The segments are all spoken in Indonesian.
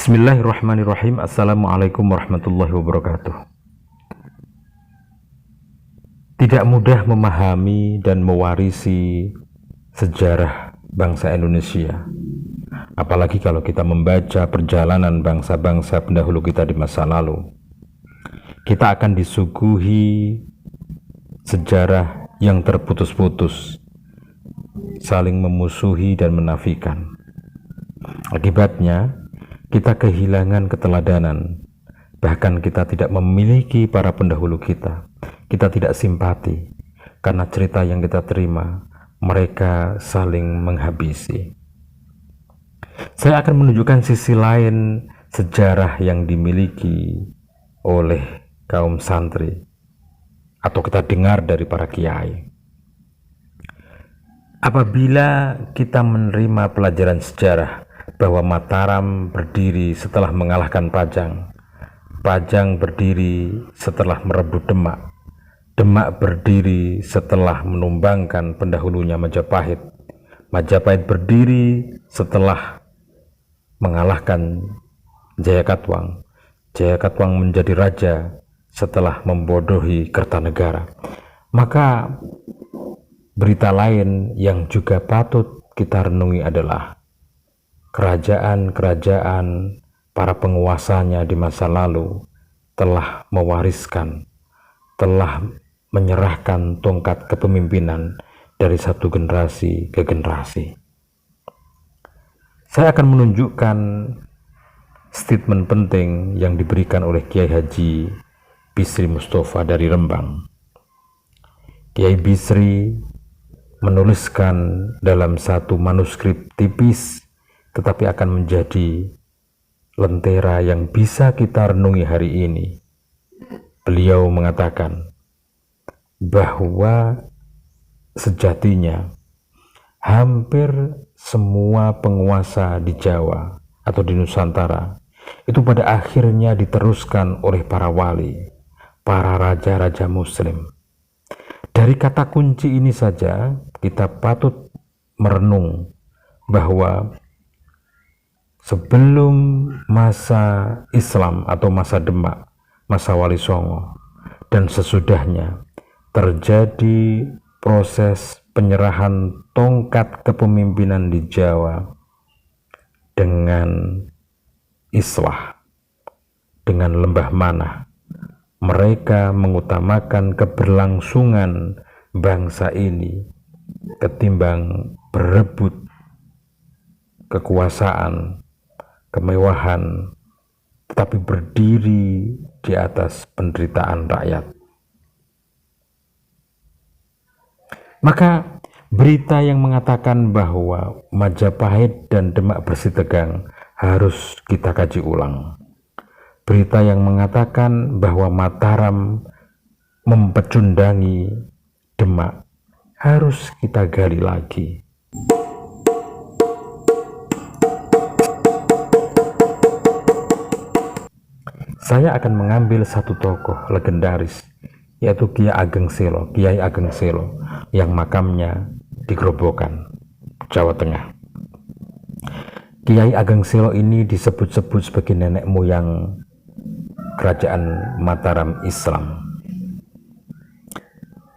Bismillahirrahmanirrahim. Assalamualaikum warahmatullahi wabarakatuh. Tidak mudah memahami dan mewarisi sejarah bangsa Indonesia, apalagi kalau kita membaca perjalanan bangsa-bangsa pendahulu kita di masa lalu. Kita akan disuguhi sejarah yang terputus-putus, saling memusuhi dan menafikan. Akibatnya, kita kehilangan keteladanan, bahkan kita tidak memiliki para pendahulu kita. Kita tidak simpati, karena cerita yang kita terima, mereka saling menghabisi. Saya akan menunjukkan sisi lain sejarah yang dimiliki oleh kaum santri, atau kita dengar dari para kiai. Apabila kita menerima pelajaran sejarah bahwa Mataram berdiri setelah mengalahkan Pajang, Pajang berdiri setelah merebut Demak, Demak berdiri setelah menumbangkan pendahulunya Majapahit, Majapahit berdiri setelah mengalahkan Jayakatwang, Jayakatwang menjadi raja setelah membodohi Kertanegara. Maka berita lain yang juga patut kita renungi adalah kerajaan-kerajaan para penguasanya di masa lalu telah mewariskan, telah menyerahkan tongkat kepemimpinan dari satu generasi ke generasi. Saya akan menunjukkan statement penting yang diberikan oleh Kiai Haji Bisri Mustafa dari Rembang. Kiai Bisri menuliskan dalam satu manuskrip tipis, tetapi akan menjadi lentera yang bisa kita renungi hari ini. Beliau mengatakan bahwa sejatinya hampir semua penguasa di Jawa atau di Nusantara itu pada akhirnya diteruskan oleh para wali, para raja-raja muslim. Dari kata kunci ini saja kita patut merenung bahwa sebelum masa Islam atau masa Demak, masa Wali Songo, dan sesudahnya terjadi proses penyerahan tongkat kepemimpinan di Jawa dengan islah, dengan lembah manah. Mereka mengutamakan keberlangsungan bangsa ini ketimbang berebut kekuasaan, kemewahan, tetapi berdiri di atas penderitaan rakyat. Maka berita yang mengatakan bahwa Majapahit dan Demak bersitegang harus kita kaji ulang. Berita yang mengatakan bahwa Mataram mempecundangi Demak harus kita gali lagi. Saya akan mengambil satu tokoh legendaris, yaitu Kiai Ageng Selo, yang makamnya di Grobogan, Jawa Tengah. Kiai Ageng Selo ini disebut-sebut sebagai nenek moyang kerajaan Mataram Islam.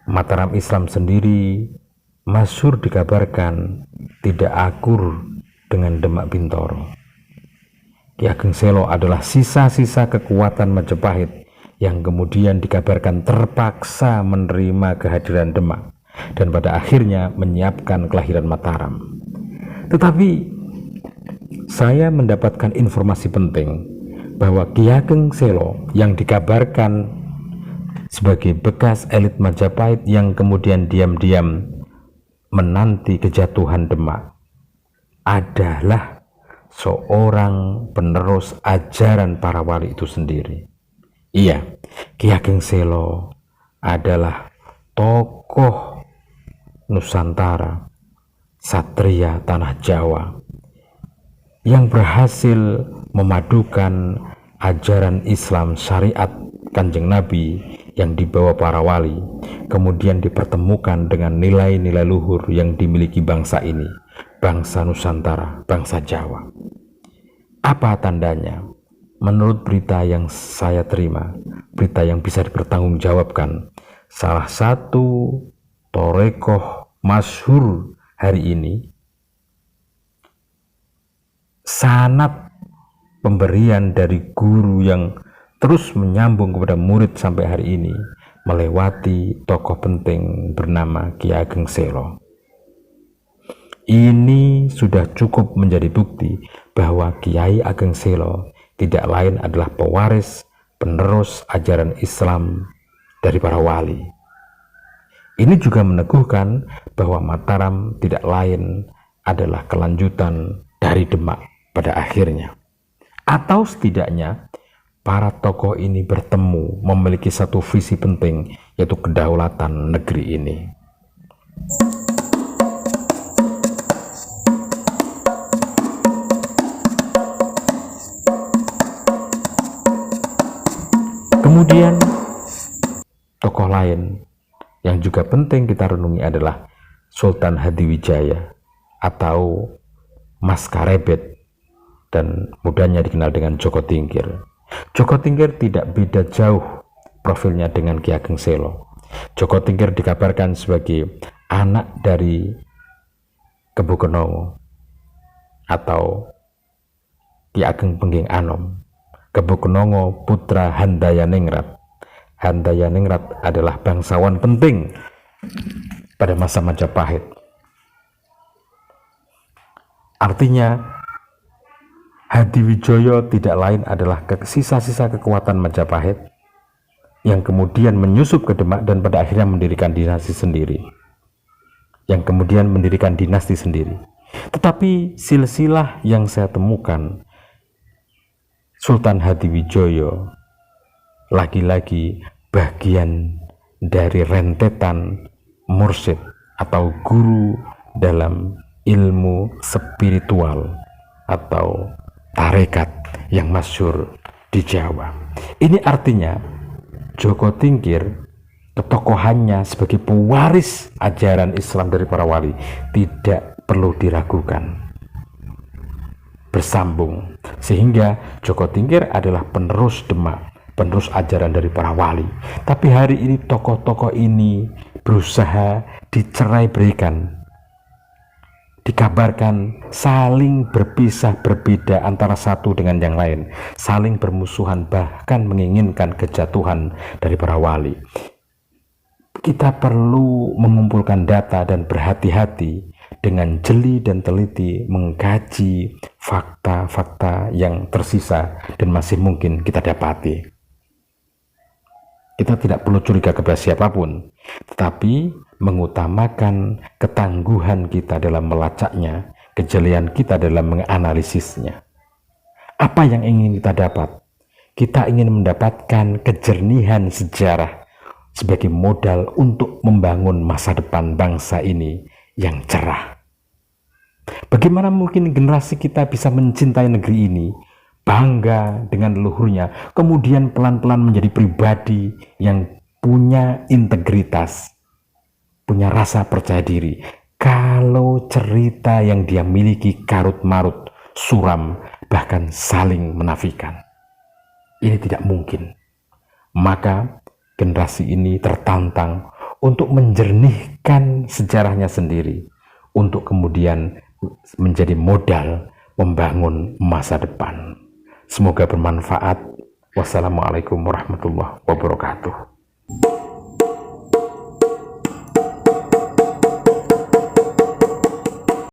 Mataram Islam sendiri masyhur dikabarkan tidak akur dengan Demak Bintoro. Ki Ageng Selo adalah sisa-sisa kekuatan Majapahit yang kemudian dikabarkan terpaksa menerima kehadiran Demak dan pada akhirnya menyiapkan kelahiran Mataram. Tetapi saya mendapatkan informasi penting bahwa Ki Ageng Selo yang dikabarkan sebagai bekas elit Majapahit yang kemudian diam-diam menanti kejatuhan Demak adalah seorang penerus ajaran para wali itu sendiri. Iya, Ki Ageng Selo adalah tokoh Nusantara, satria tanah Jawa, yang berhasil memadukan ajaran Islam syariat Kanjeng Nabi yang dibawa para wali, kemudian dipertemukan dengan nilai-nilai luhur yang dimiliki bangsa ini, bangsa Nusantara, bangsa Jawa. Apa tandanya? Menurut berita yang saya terima, berita yang bisa dipertanggungjawabkan, salah satu torekoh masyhur hari ini, sanad pemberian dari guru yang terus menyambung kepada murid sampai hari ini melewati tokoh penting bernama Ki Ageng Selo. Ini sudah cukup menjadi bukti bahwa Kiai Ageng Selo tidak lain adalah pewaris penerus ajaran Islam dari para wali. Ini juga meneguhkan bahwa Mataram tidak lain adalah kelanjutan dari Demak pada akhirnya. Atau setidaknya para tokoh ini bertemu memiliki satu visi penting, yaitu kedaulatan negeri ini. Kemudian tokoh lain yang juga penting kita renungi adalah Sultan Hadiwijaya atau Mas Karebet, dan mudahnya dikenal dengan Joko Tingkir. Joko Tingkir tidak beda jauh profilnya dengan Ki Ageng Selo. Joko Tingkir dikabarkan sebagai anak dari Kebo Kenongo atau Ki Ageng Pengging Anom. Kebo Kenongo putra Handayaningrat. Handayaningrat adalah bangsawan penting pada masa Majapahit. Artinya Hadiwijaya tidak lain adalah sisa-sisa kekuatan Majapahit yang kemudian menyusup ke Demak dan pada akhirnya mendirikan dinasti sendiri. Tetapi silsilah yang saya temukan, Sultan Hadiwijaya lagi-lagi bagian dari rentetan mursyid atau guru dalam ilmu spiritual atau tarekat yang masyhur di Jawa. Ini artinya Joko Tingkir, ketokohannya sebagai pewaris ajaran Islam dari para wali, tidak perlu diragukan, bersambung, sehingga Joko Tingkir adalah penerus Demak, penerus ajaran dari para wali. Tapi hari ini tokoh-tokoh ini berusaha dicerai berikan, dikabarkan saling berpisah berbeda antara satu dengan yang lain, saling bermusuhan, bahkan menginginkan kejatuhan dari para wali. Kita perlu mengumpulkan data dan berhati-hati dengan jeli dan teliti mengkaji fakta-fakta yang tersisa dan masih mungkin kita dapati. Kita tidak perlu curiga kepada siapapun, tetapi mengutamakan ketangguhan kita dalam melacaknya, kejelian kita dalam menganalisisnya. Apa yang ingin kita dapat? Kita ingin mendapatkan kejernihan sejarah sebagai modal untuk membangun masa depan bangsa ini yang cerah. Bagaimana mungkin generasi kita bisa mencintai negeri ini, bangga dengan leluhurnya, kemudian pelan-pelan menjadi pribadi yang punya integritas, punya rasa percaya diri, kalau cerita yang dia miliki karut-marut, suram, bahkan saling menafikan? Ini tidak mungkin. Maka generasi ini tertantang untuk menjernihkan sejarahnya sendiri, untuk kemudian menjadi modal membangun masa depan. Semoga bermanfaat. Wassalamualaikum warahmatullahi wabarakatuh.